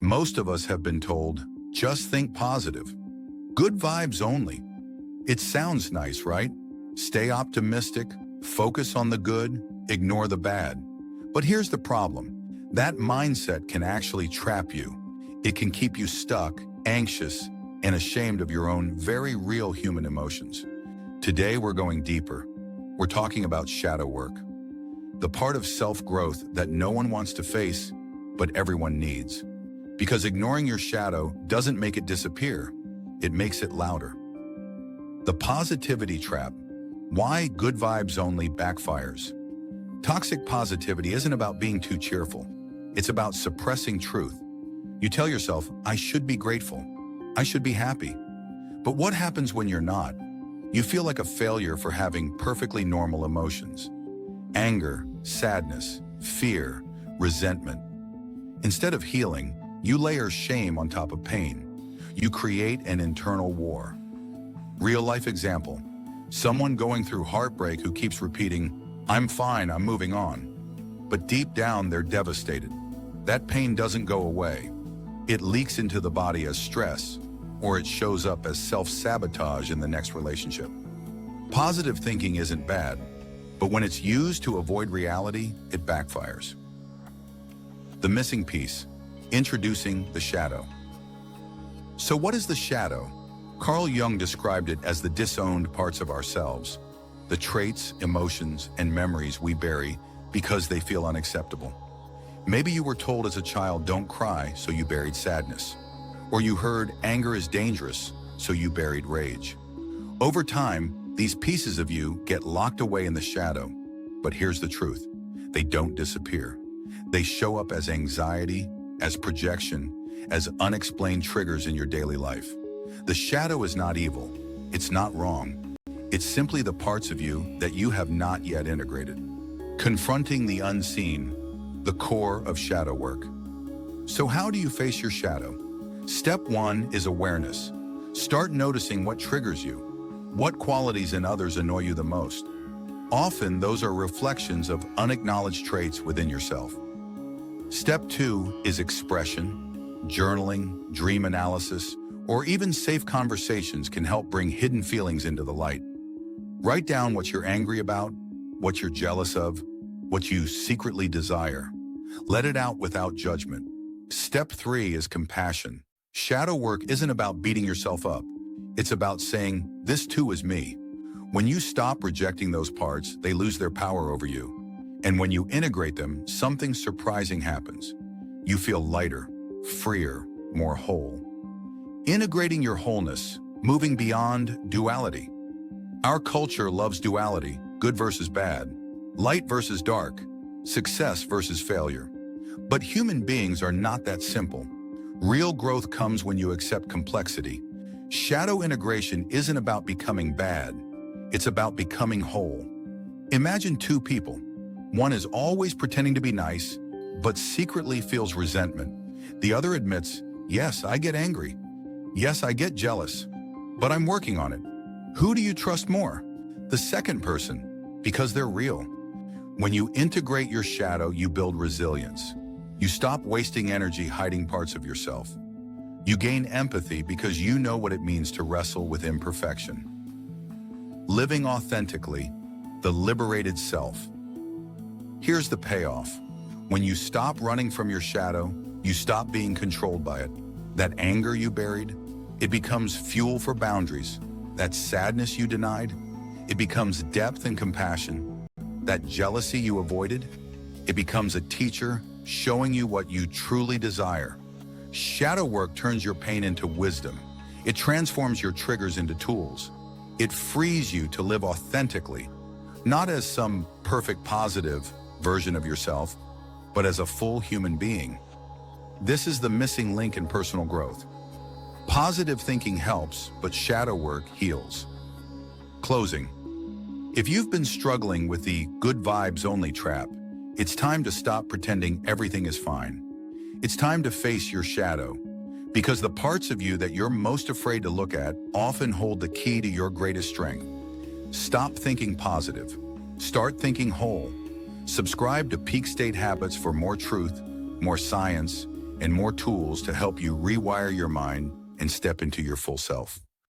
Most of us have been told, just think positive. Good vibes only. It sounds nice, right? Stay optimistic, focus on the good, ignore the bad. But here's the problem. That mindset can actually trap you. It can keep you stuck, anxious, and ashamed of your own very real human emotions. Today we're going deeper. We're talking about shadow work, the part of self-growth that no one wants to face, but everyone needs. Because ignoring your shadow doesn't make it disappear, it makes it louder. The positivity trap. Why good vibes only backfires. Toxic positivity isn't about being too cheerful. It's about suppressing truth. You tell yourself, I should be grateful. I should be happy. But what happens when you're not? You feel like a failure for having perfectly normal emotions. Anger, sadness, fear, resentment. Instead of healing, you layer shame on top of pain. You create an internal war. Real-life example. Someone going through heartbreak who keeps repeating, I'm fine, I'm moving on. But deep down, they're devastated. That pain doesn't go away. It leaks into the body as stress, or it shows up as self-sabotage in the next relationship. Positive thinking isn't bad, but when it's used to avoid reality, it backfires. The missing piece, introducing the shadow. So what is the shadow? Carl Jung described it as the disowned parts of ourselves, the traits, emotions, and memories we bury because they feel unacceptable. Maybe you were told as a child, don't cry, so you buried sadness. Or you heard anger is dangerous, so you buried rage. Over time, these pieces of you get locked away in the shadow. But here's the truth. They don't disappear. They show up as anxiety, as projection, as unexplained triggers in your daily life. The shadow is not evil. It's not wrong. It's simply the parts of you that you have not yet integrated. Confronting the unseen, the core of shadow work. So how do you face your shadow? Step 1 is awareness. Start noticing what triggers you. What qualities in others annoy you the most? Often, those are reflections of unacknowledged traits within yourself. Step 2 is expression. Journaling, dream analysis, or even safe conversations can help bring hidden feelings into the light. Write down what you're angry about, what you're jealous of, what you secretly desire. Let it out without judgment. Step 3 is compassion. Shadow work isn't about beating yourself up. It's about saying, this too is me. When you stop rejecting those parts, they lose their power over you. And when you integrate them, something surprising happens. You feel lighter, freer, more whole. Integrating your wholeness, moving beyond duality. Our culture loves duality, good versus bad, light versus dark, success versus failure. But human beings are not that simple. Real growth comes when you accept complexity. Shadow integration isn't about becoming bad. It's about becoming whole. Imagine two people. One is always pretending to be nice, but secretly feels resentment. The other admits, yes, I get angry. Yes, I get jealous, but I'm working on it. Who do you trust more? The second person, because they're real. When you integrate your shadow, you build resilience. You stop wasting energy hiding parts of yourself. You gain empathy because you know what it means to wrestle with imperfection. Living authentically, the liberated self. Here's the payoff. When you stop running from your shadow, you stop being controlled by it. That anger you buried, it becomes fuel for boundaries. That sadness you denied, it becomes depth and compassion. That jealousy you avoided, it becomes a teacher showing you what you truly desire. Shadow work turns your pain into wisdom. It transforms your triggers into tools. It frees you to live authentically, not as some perfect positive version of yourself, but as a full human being. This is the missing link in personal growth. Positive thinking helps, but shadow work heals. Closing. If you've been struggling with the good vibes only trap, it's time to stop pretending everything is fine. It's time to face your shadow, because the parts of you that you're most afraid to look at often hold the key to your greatest strength. Stop thinking positive. Start thinking whole. Subscribe to Peak State Habits for more truth, more science, and more tools to help you rewire your mind and step into your full self.